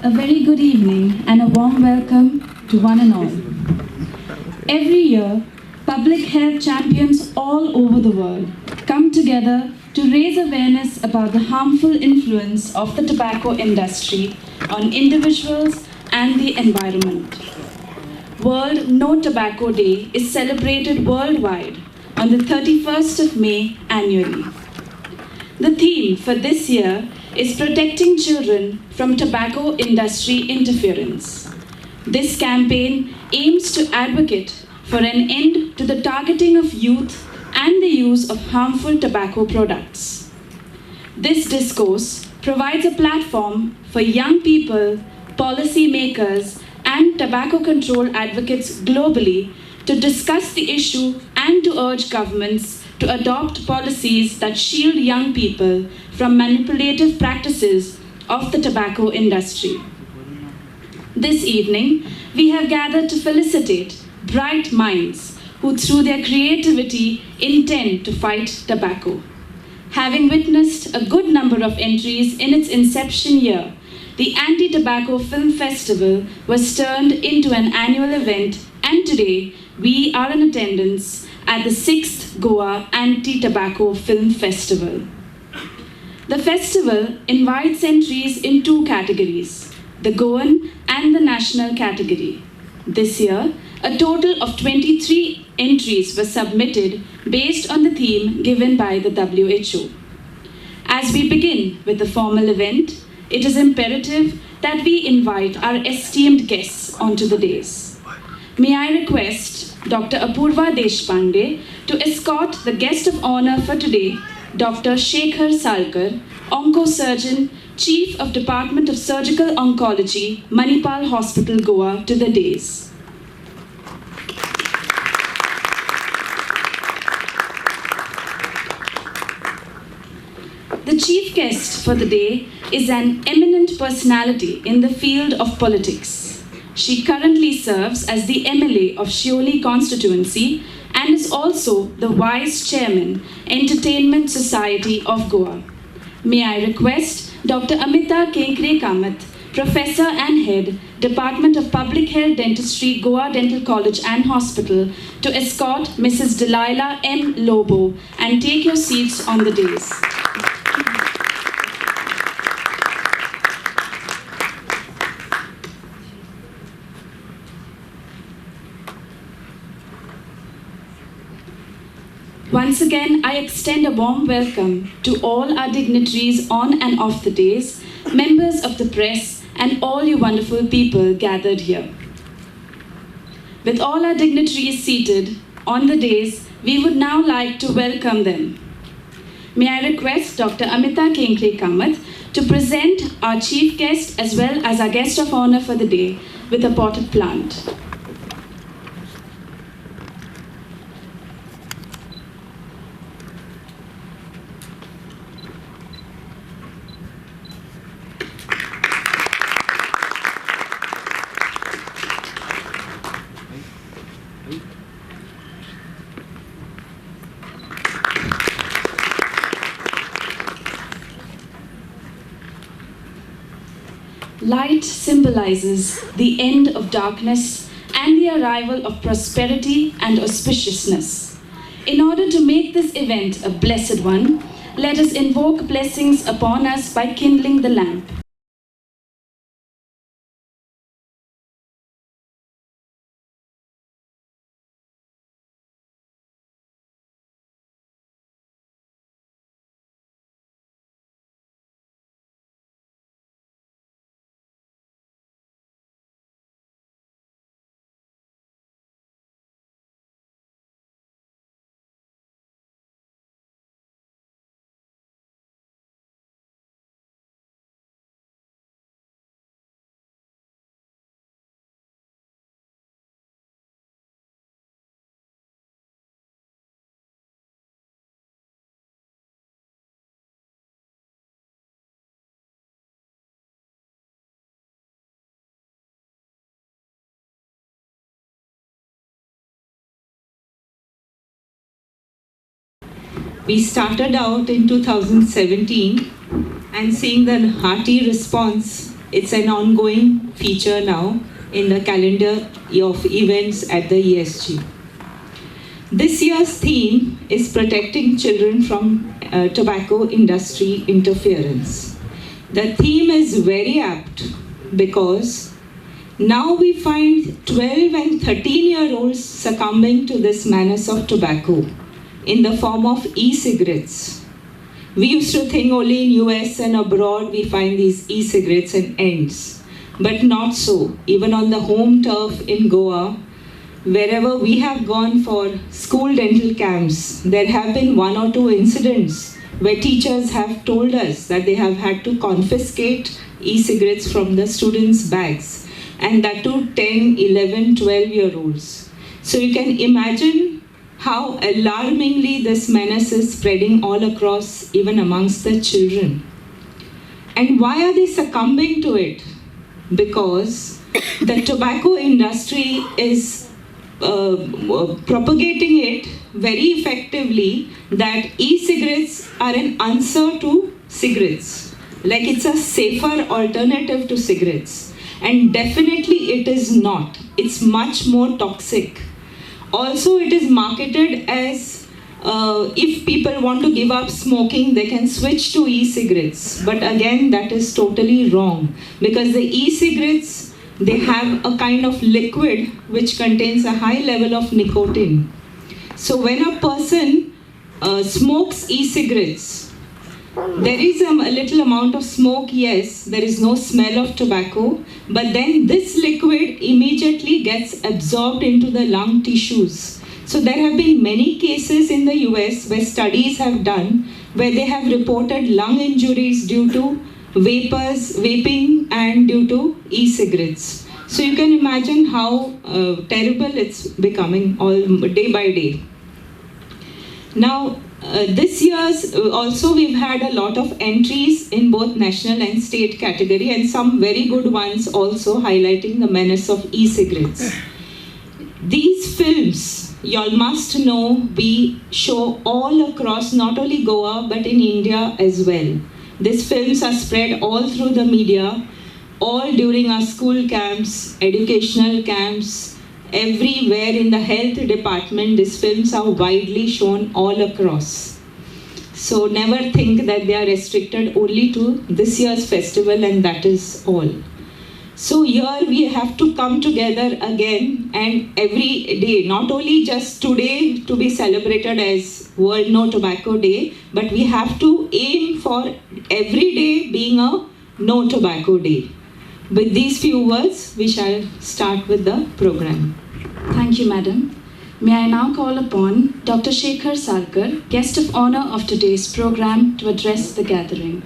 A very good evening and a warm welcome to one and all. Every year, public health champions all over the world come together to raise awareness about the harmful influence of the tobacco industry on individuals and the environment. World No Tobacco Day is celebrated worldwide on the 31st of May annually. The theme for this year is protecting children from tobacco industry interference. This campaign aims to advocate for an end to the targeting of youth and the use of harmful tobacco products. This discourse provides a platform for young people, policy makers, and tobacco control advocates globally to discuss the issue and to urge governments to adopt policies that shield young people from manipulative practices of the tobacco industry. This evening, we have gathered to felicitate bright minds who through their creativity intend to fight tobacco. Having witnessed a good number of entries in its inception year, the Anti-Tobacco Film Festival was turned into an annual event, and today we are in attendance at the 6th Goa Anti-Tobacco Film Festival. The festival invites entries in two categories, the Goan and the national category. This year, a total of 23 entries were submitted based on the theme given by the WHO. As we begin with the formal event, it is imperative that we invite our esteemed guests onto the dais. May I request Dr. Apurva Deshpande to escort the guest of honor for today, Dr. Shekhar Salkar, Oncosurgeon, Chief of Department of Surgical Oncology, Manipal Hospital, Goa, to the dais. The chief guest for the day is an eminent personality in the field of politics. She currently serves as the MLA of Shioli constituency and is also the Vice Chairman, Entertainment Society of Goa. May I request Dr. Amita Kenkre Kamath, Professor and Head, Department of Public Health Dentistry, Goa Dental College and Hospital, to escort Mrs. Delilah M. Lobo and take your seats on the dais. Once again, I extend a warm welcome to all our dignitaries on and off the dais, members of the press, and all you wonderful people gathered here. With all our dignitaries seated on the dais, we would now like to welcome them. May I request Dr. Amita Kenkre Kamath to present our chief guest as well as our guest of honor for the day with a potted plant. Light symbolizes the end of darkness and the arrival of prosperity and auspiciousness. In order to make this event a blessed one, let us invoke blessings upon us by kindling the lamp. We started out in 2017 and seeing the hearty response It's an ongoing feature now in the calendar of events at the ESG. This year's theme is protecting children from tobacco industry interference. The theme is very apt because now we find 12 and 13-year-olds succumbing to this menace of tobacco in the form of e-cigarettes. We used to think only in US and abroad we find these e-cigarettes and ends, but not so. Even on the home turf in Goa, wherever we have gone for school dental camps, there have been 1 or 2 incidents where teachers have told us that they have had to confiscate e-cigarettes from the students' bags, and that to 10, 11, 12-year-olds. So you can imagine how alarmingly this menace is spreading all across, even amongst the children. And why are they succumbing to it? Because the tobacco industry is propagating it very effectively, that e-cigarettes are an answer to cigarettes. Like it's a safer alternative to cigarettes. And definitely it is not. It's much more toxic. Also, it is marketed as if people want to give up smoking, they can switch to e-cigarettes. But again, that is totally wrong, because the e-cigarettes, they have a kind of liquid which contains a high level of nicotine. So when a person smokes e-cigarettes, there is a little amount of smoke, yes, there is no smell of tobacco, but then this liquid immediately gets absorbed into the lung tissues. So there have been many cases in the US where studies have done where they have reported lung injuries due to vaping and due to e-cigarettes. So you can imagine how terrible it's becoming all day by day. Now, this year's also we've had a lot of entries in both national and state category, and some very good ones also highlighting the menace of e-cigarettes. These films, y'all must know, we show all across, not only Goa, but in India as well. These films are spread all through the media, all during our school camps, educational camps, everywhere in the health department. These films are widely shown all across. So never think that they are restricted only to this year's festival and that is all. So here we have to come together again, and every day, not only just today to be celebrated as World No Tobacco Day, but we have to aim for every day being a No Tobacco Day. With these few words, we shall start with the program. Thank you, Madam. May I now call upon Dr. Shekhar Sarkar, guest of honor of today's program, to address the gathering.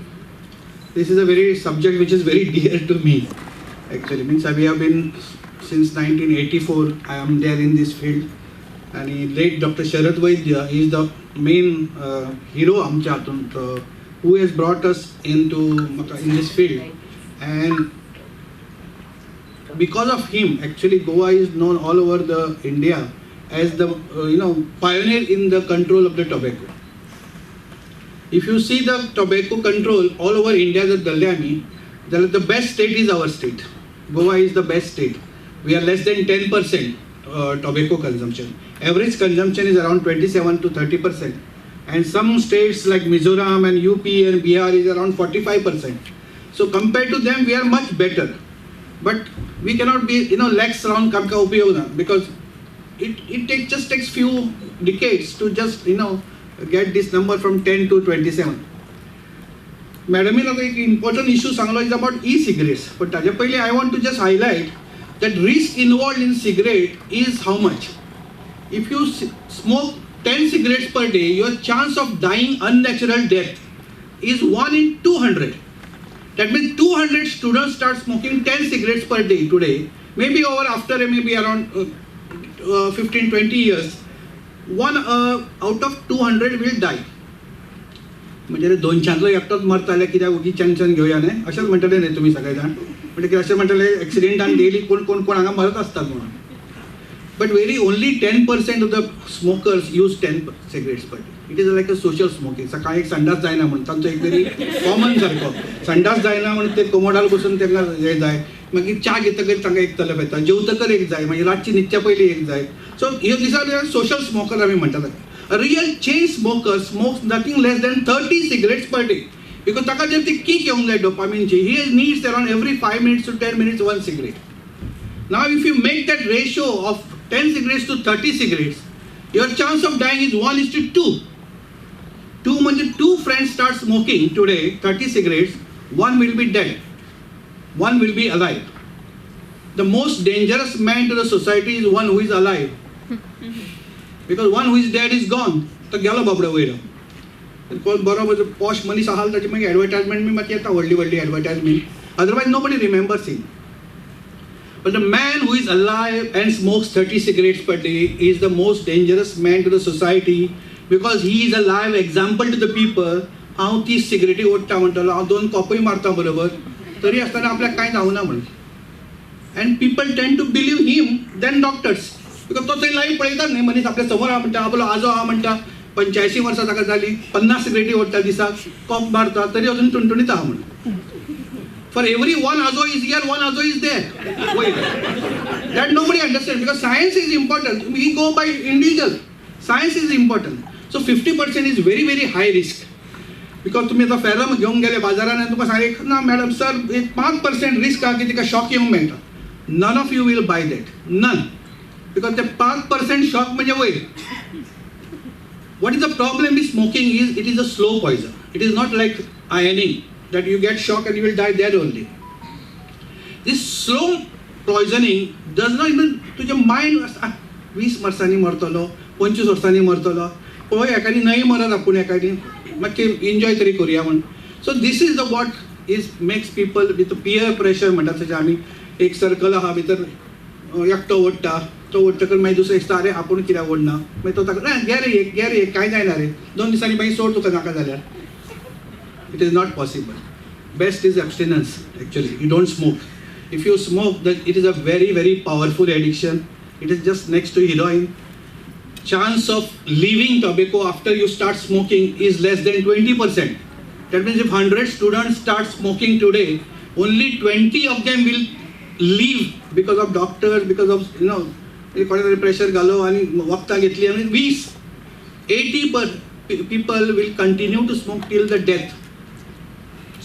This is a very subject which is very dear to me. Actually, means we have been since 1984. I am there in this field, and late Dr. Sharad Vaidya, he is the main hero amcha hatun, who has brought us into in this field, and because of him, actually Goa is known all over the India as the pioneer in the control of the tobacco. If you see the tobacco control all over India, the best state is our state. Goa is the best state. We are less than 10% tobacco consumption. Average consumption is around 27 to 30%. And some states like Mizoram and UP and Bihar is around 45%. So compared to them, we are much better. But we cannot be, lakhs around kam ka upayog na, because it just takes few decades to just, get this number from 10 to 27. Madam, an important issue is about e-cigarettes. But I want to just highlight that risk involved in cigarette is how much. If you smoke 10 cigarettes per day, your chance of dying unnatural death is 1 in 200. That means 200 students start smoking 10 cigarettes per day today. Maybe after maybe around 15-20 years, 1 out of 200 will die. म्हणजे 200 एकटोच मरताले कित्याक उगी tension घेवया न्ही अशेंच म्हणटले न्ही तुमी सगळे जाण म्हणजे अशें म्हणटले एक्सिडेंटान डेली कोण हांगा मरत आसतात म्हणून. But very only 10% of the smokers use 10 cigarettes per day. It is like a social smoking. सकाळी एक संडास जायना म्हणून तांचो एक तरी कॉमन सारको संडास जायना म्हणून ते कोमोडाल बसून तांकां हे जाय मागीर च्या घेतकच तांकां एक तलप येता जेवतकर एक जाय मागीर रातची न्हिदच्या पयलीं एक जाय so this are social smoker आमी म्हणटात A real chain smoker smokes nothing less than 30 cigarettes per day because ताका जर ती किक येवंक जाय डोपामिनची he needs around every 5 minutes to 10 minutes one cigarette. Now if you make that ratio of 10 cigarettes to 30 cigarettes, your chance of dying is 1:2. 2 means 2 friends start smoking today 30 cigarettes, one will be dead, one will be alive. The most dangerous man to the society is one who is alive. Because one who is dead is gone. तो गेलो बाबडो वयर. कोण बरो posh मनीस आहाल ताची मागीर advertisement B मागीर येता व्हडली व्हडली advertisement. Otherwise nobody remembers him. But the man who is alive and smokes 30 cigarettes per day is the most dangerous man to the society because he is a live example to the people. हांव 30 सिगरेटी ओडटा म्हणटलो हांव 2 कॉपूय मारता बरोबर तरी आसतना आपल्याक कांय जावना म्हणून. And people tend to believe him than doctors. Because तो थंय लाईव्ह पळयतात न्ही मनीस आपल्या समोर आहा म्हणटा आपलो आजो आहा म्हणटा 85 वर्सां ताका जाली 50 सिगरेटी ओडटा दिसाक कॉक मारता तरी अजून टुणटुणीत आहा म्हणून. For every one azo is here, one azo is there. Wait. That nobody understands because science is important. We go by individual. Science is important. So 50% is very, very high risk. Because तुम्ही आता ferrum घेऊन गेले बाजारात आणि तुका सांगे ना madam sir 5% risk हा की तिका शॉक येवंक मेळटा. None of you will buy that. None. Because the 5% shock म्हणजे वयर. What is the problem with smoking is it is a slow poison. It is not like ironing. That you get shock and you will die there only. This slow poisoning does not even to your mind 20 वर्सांनी मरतलो 25 वर्सांनी मरतलो पळय एकादी नाही मरत आपूण एकादी मातशें enjoy तरी करुया म्हण. So this is the what is makes people with peer pressure म्हणटात तशें आमी एक सर्कल आहा भितर एकटो ओडटा तो ओडटकर मागीर दुसरो दिसता अरे आपूण कित्याक ओडना मागीर तो ताका घे रे एक कांय जायना रे 2 दिसांनी मागीर सोड तुका नाका जाल्यार. It is not possible. Best is abstinence actually. You don't smoke. If you smoke, then it is a very, very powerful addiction. It is just next to heroin. Chance of leaving tobacco after you start smoking is less than 20%. That means if 100 students start smoking today, only 20 of them will leave because of doctors, because of कोणी pressure घालो आणि वखदां घेतली आणि 80% people will continue to smoke till the death.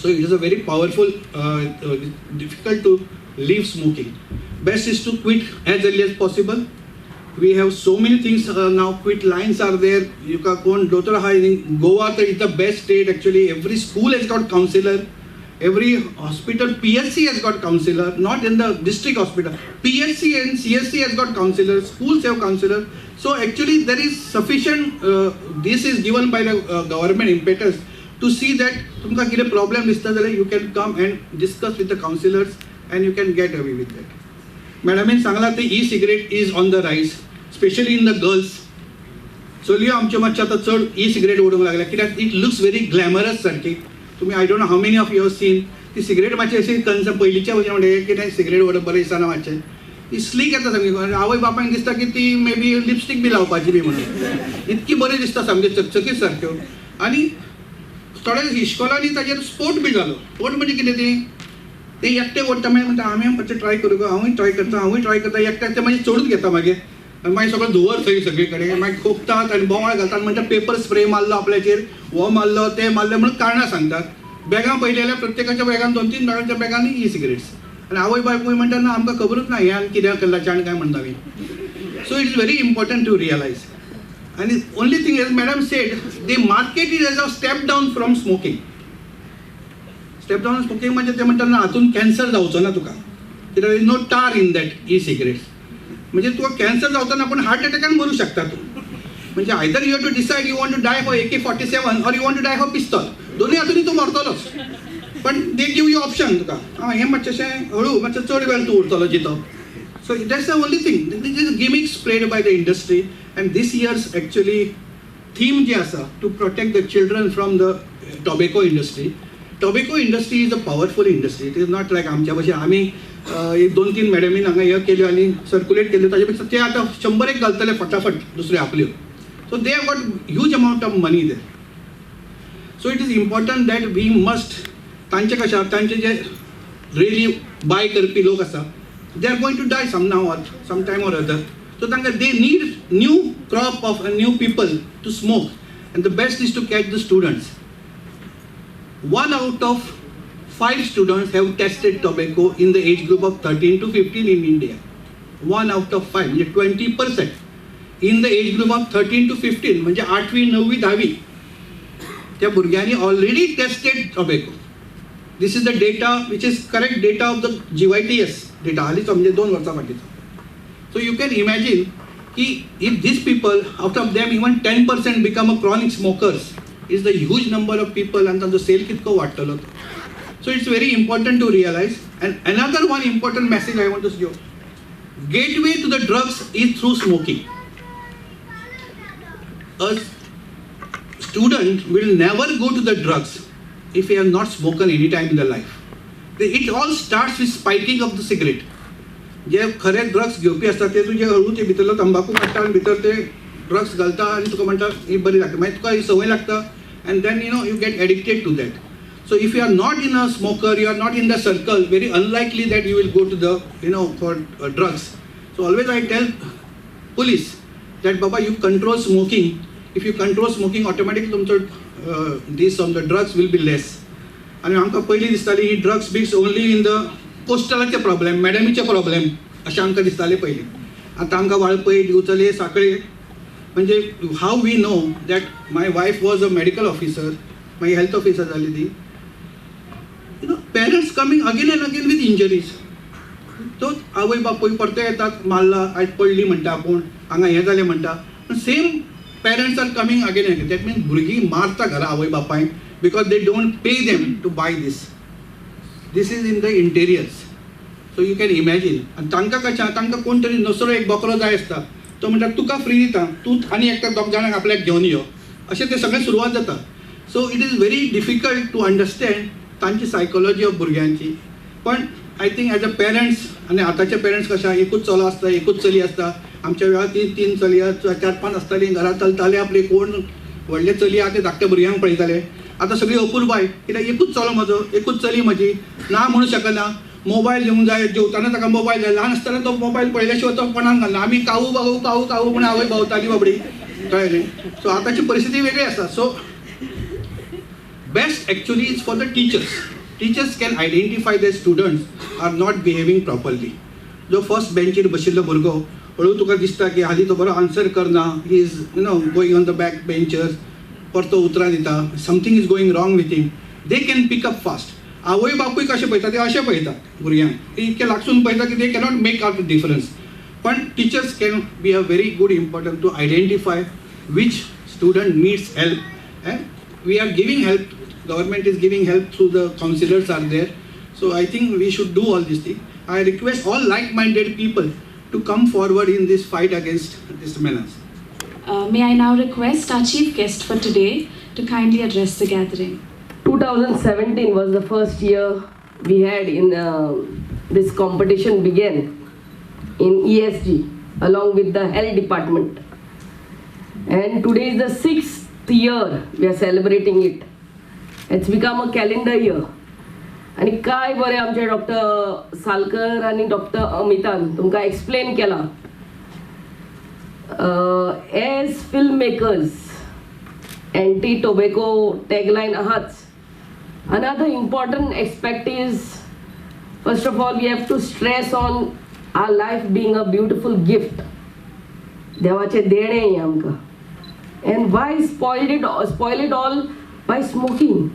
So it is a very powerful, difficult to leave smoking. Best is to quit as early as possible. We have so many things now. Quit lines are there. You can go and doctor in Goa. Is the best state actually. Every school has got counselor. Every hospital, PSC has got counselor. Not in the district hospital. PSC and CSC has got counselor. Schools have counselor. So actually there is sufficient. This is given by the government impetus. To see that तुमका कितें problem दिसता जाल्यार you can come and discuss with the counselors and you can get away with that. मॅडमीन सांगलां ते e-cigarette is on the rise, especially in the girls. चलयो आमच्यो मातशें आतां चड e-cigarette ओडूंक लागल्या कित्याक it looks very glamorous सारकी. तुमी I don't know how many of you have seen ती cigarette मातशी अशी कन्स पयलींच्या भशेन म्हणजे कितें cigarette ओडप बरें दिसना मातशें. ती स्लीक येता सामकी आवय बापायक दिसता की ती मे बी लिपस्टीक बी लावपाची बी म्हणून इतकी बरी दिसता सामकी चकचकीत सारक्यो. आनी थोड्या इश्कोलांनी ताजेर स्पोर्ट बी जालो. स्पोर्ट म्हणजे कितें ते एकटे ओडटा मागीर म्हणटा आमी मातशें ट्राय करूं गो हांवूय ट्राय करता एकट्याक ते मागीर चडूच घेता मागीर आनी मागीर सगळो धुंवर थंय सगळे कडेन मागीर खोपतात आनी बोवाळ घालतात म्हणटा पेपर स्प्रे मारलो आपल्याचेर हो मारलो ते मारले म्हणून कारणां सांगतात. बॅगां पयली जाल्यार प्रत्येकाच्या बॅगान 2-3 बॅगांच्या बॅगांनी e-cigarettes आनी आवय बापूय म्हणटा ना आमकां खबरूच ना हें आनी कित्याक केलां जाण काय म्हणटा आमी. So it is very important to realise. And the only thing as madam said, they market it as a step down from smoking. Step down from smoking म्हणजे ते म्हणतात ना हातून कॅन्सर जावचो ना तुका. There is no tar in that e-cigarettes. म्हणजे तुका कॅन्सर जावतना पण हार्ट अटॅकान मरू शकता तू. म्हणजे either you have to decide you want to die for AK-47 or you want to die for pistol. दोन्ही हातून तू मरतलोच. पण they give you option तुका. हे मातशें हळू मातशें चड वेळ तू उरतलो जितो. So that's the only thing. This is gimmick spread by the industry. And this year's actually theme जे आसा to protect the children from the tobacco industry. Tobacco industry is a powerful industry. It is not like आमच्या भशेन आमी एक 2-3 मॅडमीन हांगा हे केल्यो आनी circulate केल्यो ताजे पेक्षा ते आतां 100 घालतले फटाफट दुसरे आपल्यो. So they have got huge amount of money there. So it is important that we must तांचे कशें तांचे जे रियली बाय करपी लोक आसा they are going to die some time or other. So तांकां they need new crop of new people to smoke and the best is to catch the students. 1 out of 5 students have tested tobacco in the age group of 13 to 15 in India. 1 out of 5 म्हणजे 20% in the age group of 13 to 15 म्हणजे 8वी 9वी 10वी त्या भुरग्यांनी already tested tobacco. This is the data which is correct data of the GYTS data हालींचो म्हणजे 2 वर्सां फाटीचो. So you can imagine की if these people out of them even 10% become a chronic smokers is the huge number of people and the sale kitko vattalo. So it's very important to realize. And another one important message I want to give, gateway to the drugs is through smoking. A student will never go to the drugs if he has not smoked any time in their life. It all starts with spiking of the cigarette. J Khare drugs घेवपी आसता ते तुजे हळू ते भितरलो तंबाखू काडटा आनी भितर ते ड्रग्स घालता आनी तुका म्हणटा ही बरी लागता मागीर तुका ही संवय लागता and then you get addicted to that. So if you are not in a smoker, you are not in the circle, very unlikely that you will go to the for drugs. So always I tell police that baba you control smoking. If you control smoking, automatically tumcho this on the drugs will be less. And आमकां पयलीं दिसताली ही drugs bigs only in the पोस्टलाचे problem मॅडमीचे problem अशें आमकां दिसतालें पयलीं. आतां आमकां वाळपय दिवचले साखळे म्हणजे how we know that my wife was a medical officer मागीर हेल्थ ऑफिसर जाली ती. Parents coming again and again with injuries. तो आवय बापूय परते येतात मारला आयज पडली म्हणटा आपूण हांगा हें जालें म्हणटा. Same parents are coming again and again. That means भुरगीं मारता घरा आवय बापायक because they don't pay them to buy these. This is in the interiors. So you can imagine. आनी तांकां कशें तांकां कोण तरी नसरो एक बकरो जाय आसता तो म्हणटा तुका फ्री दिता तूं आनी एकटा 2 जाणांक आपल्याक घेवन यो अशें ते सगळें सुरवात जाता. So it is very difficult to understand तांची सायकोलॉजी ऑफ भुरग्यांची. पण I think as a parents आनी आतांचे पेरंट्स कशें एकूच चलो आसता एकूच चली आसता. आमच्या वेळार 3 चली 4-5 आसतालीं घरा चलताले आपले कोण व्हडले चली आहा ते धाकट्या भुरग्यांक पळयताले. आतां सगळीं अपुरबाय कित्याक एकूच चलो म्हजो एकूच चली म्हजी ना म्हणूं शकना. मोबायल घेवंक जाय जेवताना ताका मोबायल जाय. ल्हान आसतना तो मोबायल पळयल्या शिवाय तो कोणाक घालना. आमी कावू बागू कावू कावू म्हण आवय भोंवताली बाबडी कळ्ळें. सो आतांची परिस्थिती वेगळी आसा. So best actually is for the teachers. Teachers can identify the students are not behaving properly. जो फर्स्ट बेंचीर बशिल्लो भुरगो हळू तुका दिसता की हालीं तो बरो आन्सर करना he is going on the back benchers परतो उतरां दिता something is going wrong with him. They can pick up fast. आवय बापूय कशें पळयता ते अशें पळयतात भुरग्यांक. ते इतके लागसून पळयता की they cannot make out the difference. पण teachers can be a very good important to identify which student needs help and we are giving help. Government is giving help through the counselors are there. So I think we should do all these things. I request all like-minded people to come forward in this fight against this menace. May I now request our chief guest for today to kindly address the gathering. 2017 was the first year we had in this competition began in ESG along with the health department. And today is the 6th year we are celebrating it. It's become a calendar year. आणि काय बरें आमचे doctor Salkar आणि doctor Amitabh तुमकां explain केला. As film makers anti tobacco tagline आहाच. Another important aspect is, first of all, we have to stress on our life being a beautiful gift. देवाचे देणे आमकां. And why spoil it all by smoking?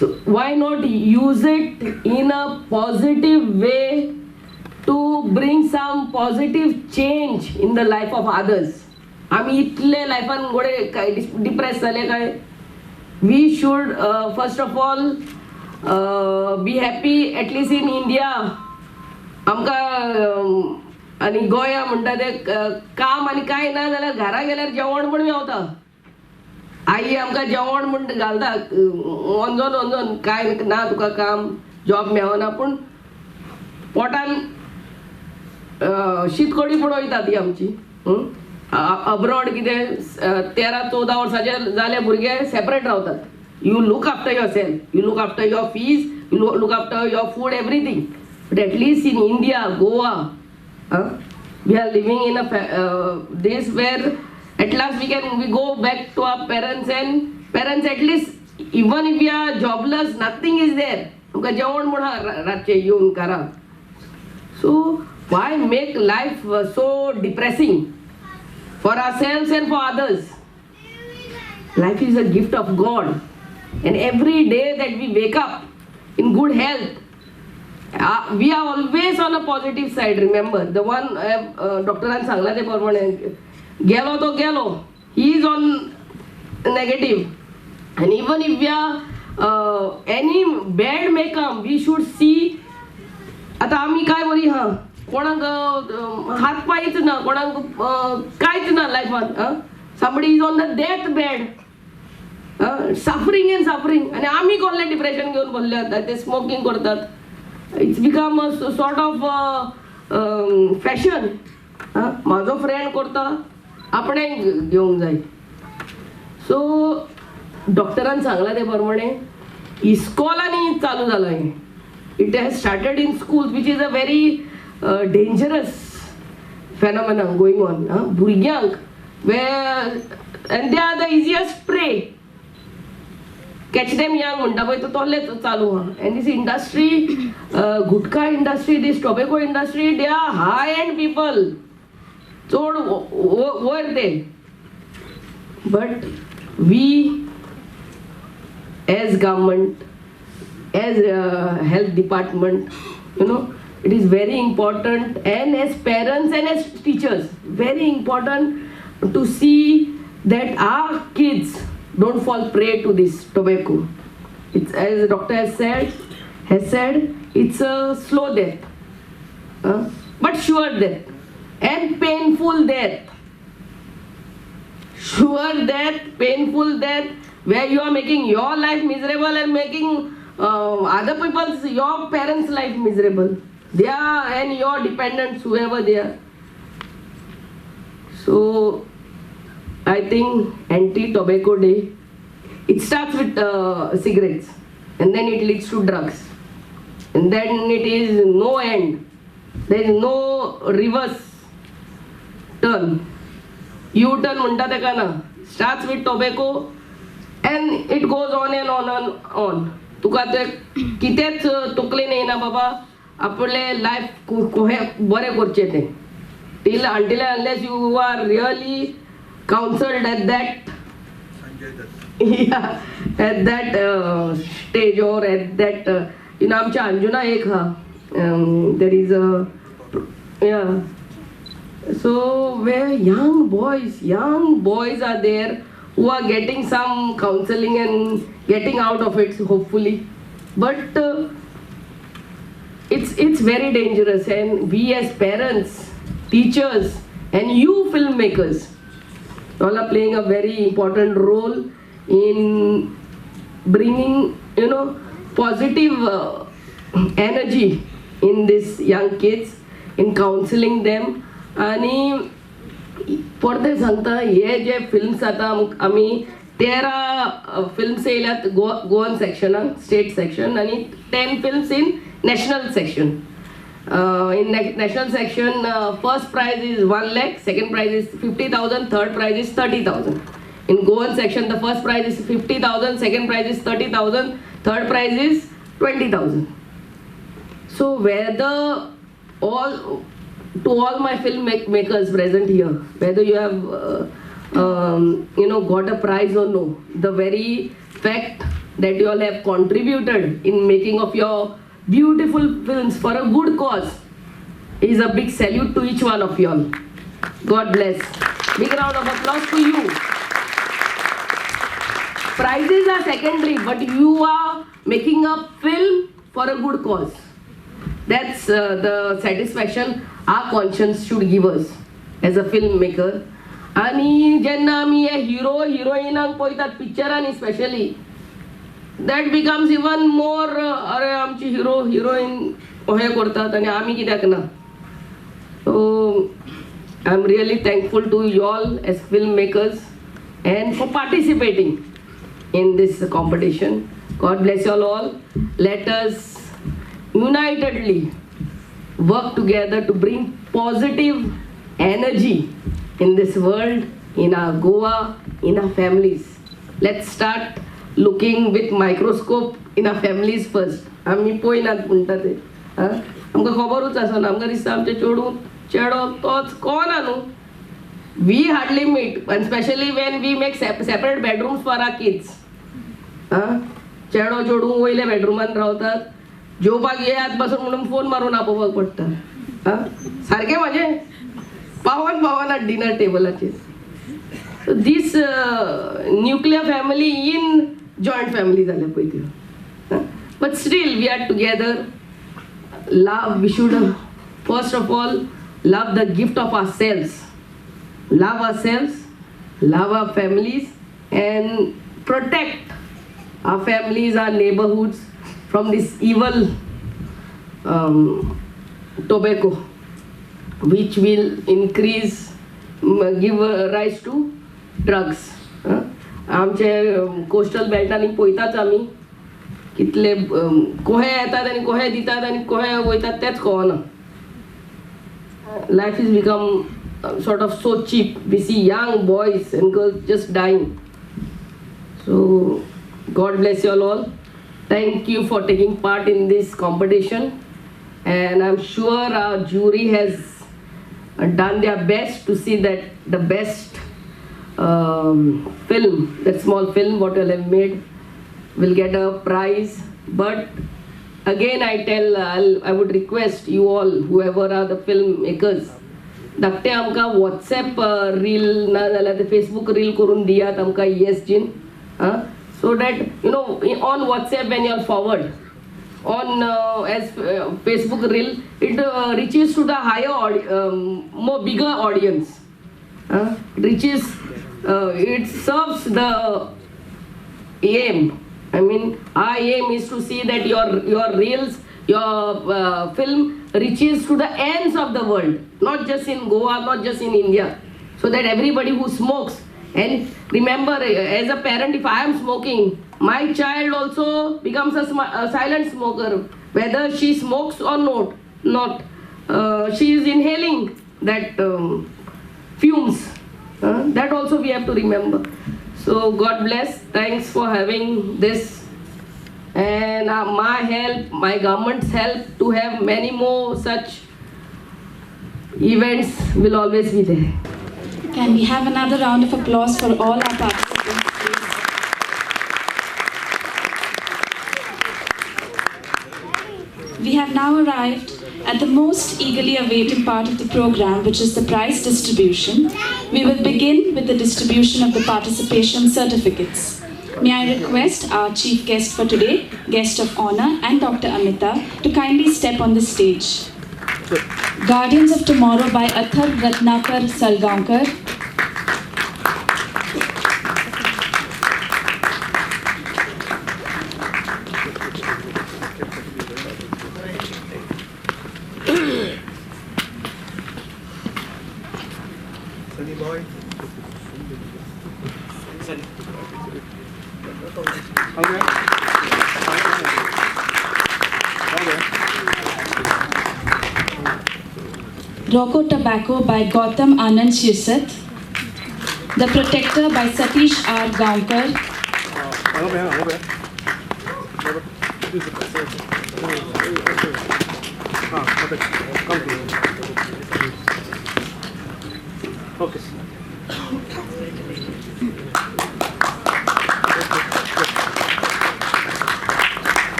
So why not use it in a positive way to bring some positive change in the life of others? आमी इतले लायफान गोडे depress जाले काय? We should first of all be happy at least in India. आमकां आणि गोंया म्हणटा ते काम आनी कांय ना जाल्यार घरा गेल्यार जेवण म्हूण मेवता. आई आमकां जेवण म्हूण घालता. वंजोन काय ना तुका काम जॉब मेवना. पूण पोटान शीतकडी पूण वयता ती आमची. अब्रॉड कितें 13-14 वर्साचे जाले भुरगे सेपरेट रावतात. You look after yourself, you look after your fees, you look after your food, everything. But at least in India, Goa, we are living in a this where at last we go back to our parents, and parents at least, even if we are jobless, nothing is there. तुमकां जेवण म्हणा रातचे येवन करा. So why make life so depressing for ourselves and for others? Life is a gift of God, and every day that we wake up in good health, we are always on a positive side. Remember, the one doctoran Sangla ते प्रमाणे गेलो तो गेलो, he is on negative. And even if we are any bad may come, we should see. आता आम्ही काय बरी कोणाक हात पायच ना, कोणाक कांयच ना लायफान. somebody is on the death bed, suffering and suffering, आणि आम्ही कोणले डिप्रेशन घेऊन बोलले आता ते स्मोकिंग करतात. It's become a sort of fashion. माझो फ्रेंड करता आपणे घेवंक जाय. सो डॉक्टरान सांगला ते प्रमाणे इस्कॉलांनी चालू जाला हें. It has started in schools, which is a very dangerous phenomenon going on. भुरग्यांक and they are the easiest prey. Catch them young म्हणटा पळय तोले चालू आहा. And this industry, gutkha industry, this tobacco industry, they are high end people. चोड वयर ते. But we as government, as health department, it is very important, and as parents and as teachers, very important to see that our kids don't fall prey to this tobacco. It's, as the doctor has said, it's a slow death, but sure death, and painful death. Sure death, painful death, where you are making your life miserable and making other people's, your parents' life miserable. They are, and your dependents, whoever they are. So I think anti-tobacco day, it starts with cigarettes, and then it leads to drugs, and then it is no end. There is no reverse turn. U-turn म्हणटा तेका ना. Starts with tobacco and it goes on and on and on. तुका ते कितेंच तकलेन येना बाबा आपले life बरें करचें तें. Until unless you are really counseled at that at that stage, or at that आमच्या अंजुना एक there is a so where young boys are there who are getting some counseling and getting out of it, hopefully. But it's very dangerous, and we as parents, teachers, and you filmmakers all are playing a very important role in bringing positive energy in these young kids, in counseling them. आणि परते सांगता हे जे films आता आम्ही 13 films येयल्यात Goan सेक्शनान, state section, आणि 10 films in national section. In national section, first prize is 1 lakh, second prize is 50,000, third prize is 30,000. In Goan section, the first prize is 50,000, second prize is 30,000, third prize is 20,000. So whether to all my filmmakers present here, whether you have got a prize or no, the very fact that you all have contributed in making of your beautiful films for a good cause is a big salute to each one of you all. God bless. Big round of applause to you. Prizes are secondary, but you are making a film for a good cause. That's the satisfaction our conscience should give us as a filmmaker. आणि जेन्ना आमी हे हिरो हिरोइनांक पळयतात पिक्चरांनी specially, that becomes even more अरे आमची hero heroine अहें करतात आनी आमी कित्याक ना. So I'm really thankful to you all as filmmakers and for participating in this competition. God bless you all. Let us unitedly work together to bring positive energy in this world, in our Goa, in our families. Let's start looking with microscope in our families first. आमी पळयनात म्हणटा ते आमकां खबरूच आसना. आमकां दिसता आमचे चेडो तोच कोण न्हू. We hardly meet, and especially when we make separate bedrooms for our kids. चेडो चेडू वयल्या बेडरुमान रावतात, जेवपाक येयात बसून म्हणून फोन मारून आपोवपाक पडटा. सारकें म्हाजें पावन dinner टेबलाचेर. So this nuclear family in joint family जाल्या पळय त्यो. But still we are together. Love, we should first of all love the gift of ourselves. Love ourselves, love our families, and protect our families, our neighborhoods from this evil tobacco, which will increase, give rise to drugs. आमचे coastal बेल्टांनी पळयताच आमी कितले कोहे येतात आनी कोहे दितात आनी कोहे वयतात तेच कळना. Life has become sort of so cheap. We see young boys and girls just dying. So God bless you all. Thank you for taking part in this competition, and I'm sure our jury has done their best to see that the best film, that small film what you all have made, will get a prize. But again I would request you all, whoever are the filmmakers, धाकटे आमकां WhatsApp reel ना जाल्यार ते Facebook reel करून दियात आमकां ESG, so that you know on WhatsApp when you are forward on as Facebook reel, it reaches to the higher more bigger audience. Reaches it serves the aim. I mean, our aim is to see that your reels, your film reaches to the ends of the world, not just in Goa, not just in India, so that everybody who smokes, and remember, as a parent, if I am smoking, my child also becomes a silent smoker, whether she smokes or not. She is inhaling that fumes. That also we have to remember. So God bless. Thanks for having this, and my help, my government's help to have many more such events will always be there. Can we have another round of applause for all our participants, please? We have now arrived at the most eagerly awaited part of the program, which is the prize distribution. We will begin with the distribution of the participation certificates. May I request our chief guest for today, guest of honor, and Dr. Amita to kindly step on the stage. Guardians of Tomorrow by Athar Ratnakar Salgaonkar. Rocco Tobacco by Gautam Anand Shirsat. The Protector by Satish R. Gaonkar.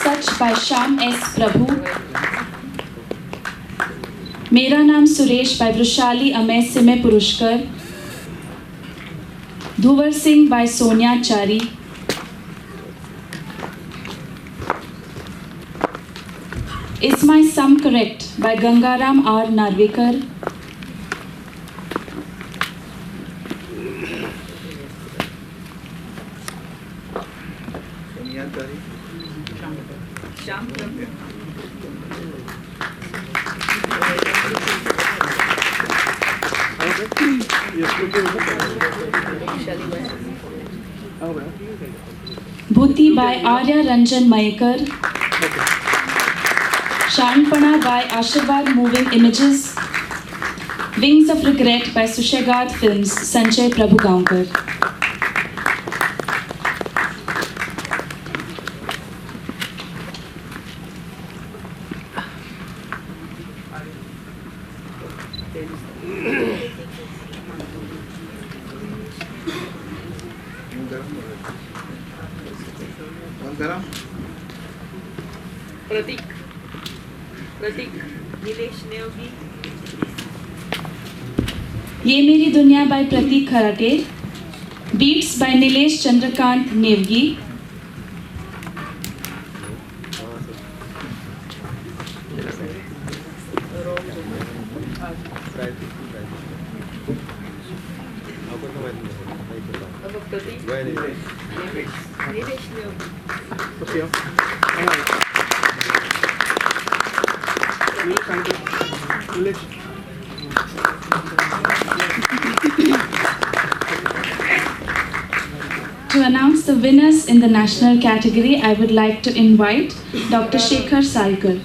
Such by Shyam S. Prabhu. मेरा नाम Suresh by Vrushali Amay Sime Purushkar. Dhuvar Singh by Sonia Chari. Is My Sum Correct by Gangaram R. Narvekar. Bhuti by Arya Ranjan Mayekar. Shanpana by Ashirvad Moving Images. Wings of Regret by Sushegad Films, Sanjay Prabhugaonkar. Prateek Nilesh Nevgi. Ye Meri Dunya by Pratik Kharate. Beats by Nilesh Chandrakant Nevgi. To announce the winners in the national category, I would like to invite Dr. Shekhar Salkar.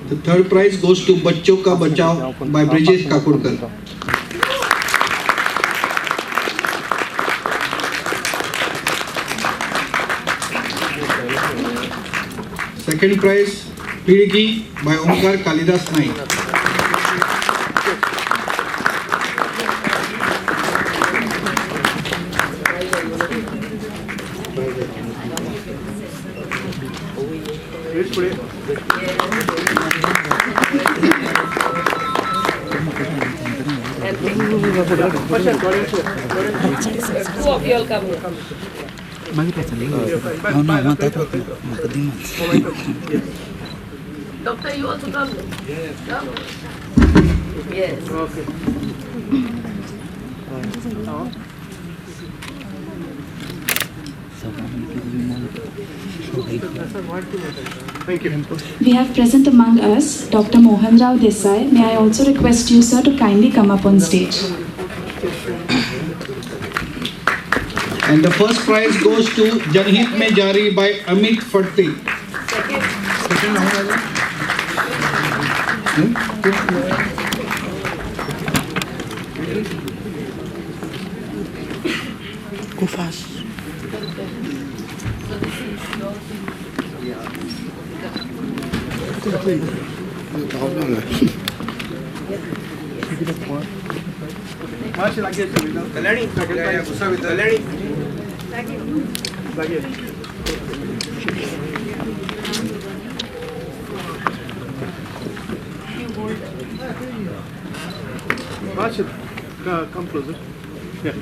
The third prize goes to Bachcho Ka Bachao by Brijesh Kakurkar. Second prize, Pidgi by Omkar Kalidas Naik. Two of you all come here. Doctor, you also come. Come. Yes. Thank you. We have present among us Dr. Mohan Rao Desai. May I also request you, sir, to kindly come up on stage. And the first prize goes to Janhit Mein Jari by Amit Fatti. Go fast. Come closer. Yeah.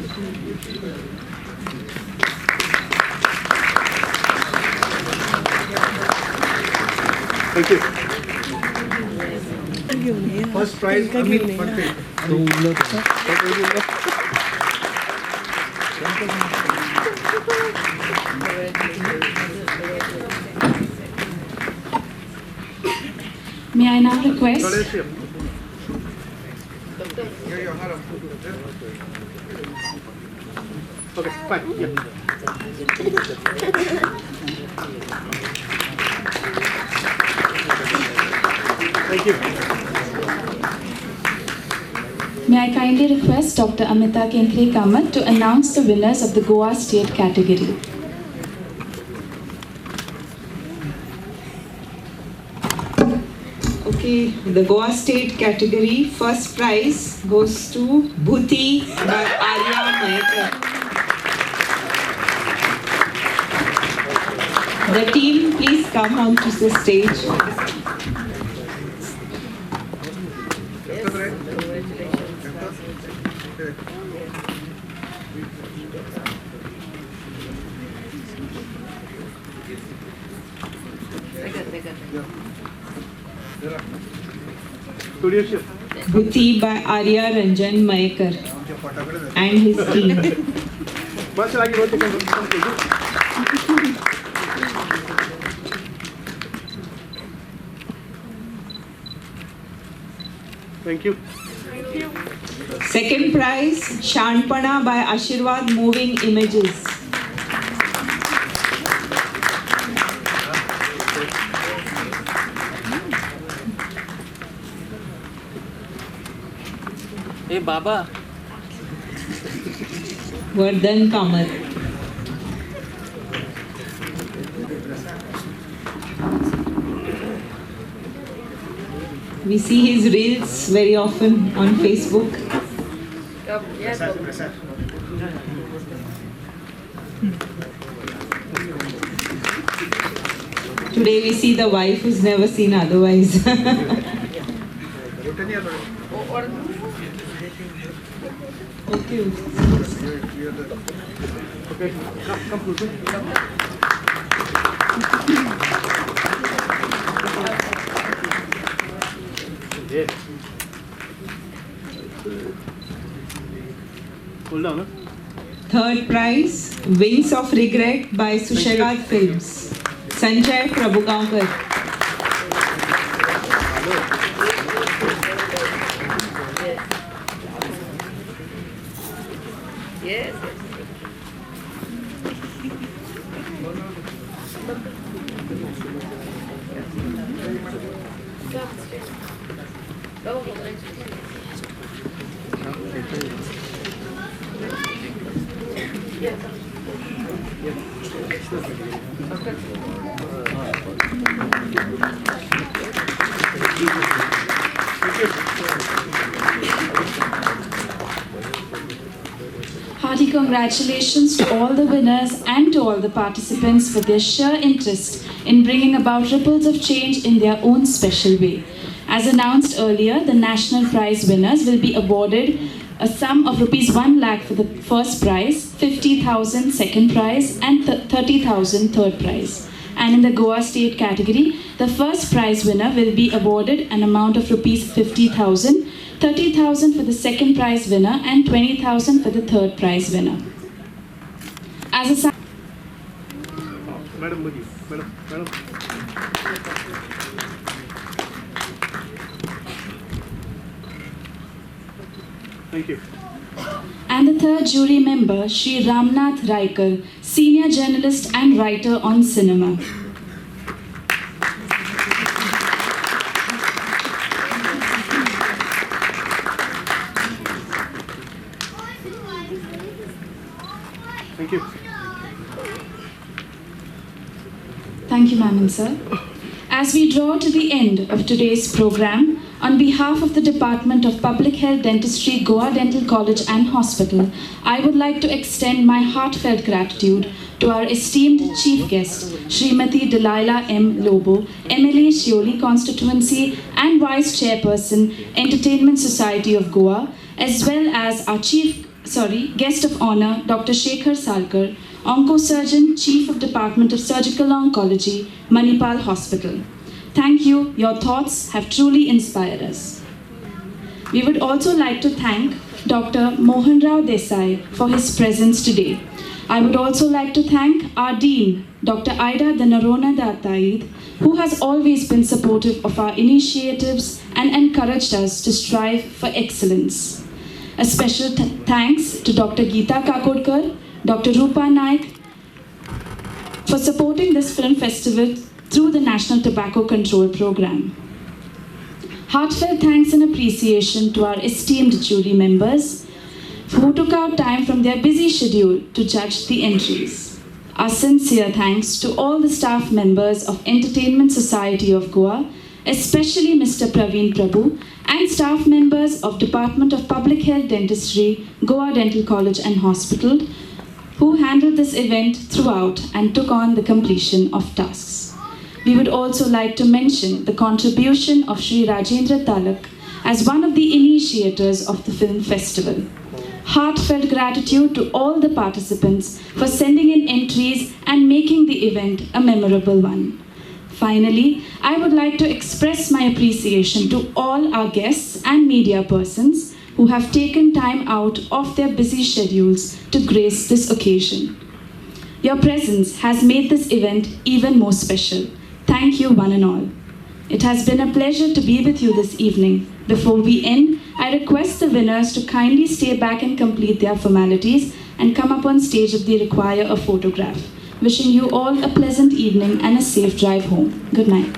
Thank you. First prize, Amit Fatti. May I now request Okay, fine. Yeah. Thank you. May I kindly request Dr. Amita Kentri Kamat to announce the winners of the Goa State category. Okay, the Goa State category, first prize goes to Bhuti by Arya Mayekar. The team, please come onto the stage. Bhuti by Arya Ranjan Mayekar and his team. Thank you. Second prize, Shanpana by Ashirwad Moving Images. Hey Baba. Vardhan Kamar. We see his reels very often on Facebook. Today we see the wife who's never seen otherwise. Okay. Yeah. Hold on. Third prize, Wings of Regret by Sushagat Films. Sanjay Prabhugankar. Yes. Hearty congratulations to all the winners and to all the participants for their sheer interest in bringing about ripples of change in their own special way. As announced earlier, the national prize winners will be awarded a sum of rupees 1 lakh for the first prize, 50,000 second prize and 30,000 third prize. And in the Goa state category, the first prize winner will be awarded an amount of rupees 50,000, 30,000 for the second prize winner and 20,000 for the third prize winner. As a Madam, Madam. Thank you. And the third jury member, Shri Ramnath Raikar, senior journalist and writer on cinema. Thank you. Thank you, ma'am and sir. As we draw to the end of today's program, on behalf of the Department of Public Health Dentistry, Goa Dental College and Hospital, I would like to extend my heartfelt gratitude to our esteemed chief guest, Srimati Delilah M. Lobo, MLA Shioli Constituency and Vice Chairperson, Entertainment Society of Goa, as well as our guest of honor, Dr. Shekhar Salkar, Oncosurgeon, Chief of Department of Surgical Oncology, Manipal Hospital. Thank you. Your thoughts have truly inspired us. We would also like to thank Dr. Mohan Rao Desai for his presence today. I would also like to thank our Dean, Dr. Aida Danarona Dattaid, who has always been supportive of our initiatives and encouraged us to strive for excellence. A special thanks to Dr. Geeta Kakodkar, Dr. Rupa Naik for supporting this film festival through the National Tobacco Control Program. Heartfelt thanks and appreciation to our esteemed jury members who took out time from their busy schedule to judge the entries. Our sincere thanks to all the staff members of Entertainment Society of Goa, especially Mr. Praveen Prabhu, and staff members of Department of Public Health Dentistry, Goa Dental College and Hospital, who handled this event throughout and took on the completion of tasks. We would also like to mention the contribution of Shri Rajendra Talak as one of the initiators of the film festival. heartfelt gratitude to all the participants for sending in entries and making the event a memorable one. Finally, I would like to express my appreciation to all our guests and media persons who have taken time out of their busy schedules to grace this occasion. Your presence has made this event even more special. Thank you, one and all. It has been a pleasure to be with you this evening. Before we end, I request the winners to kindly stay back and complete their formalities and come up on stage if they require a photograph. Wishing you all a pleasant evening and a safe drive home. Good night.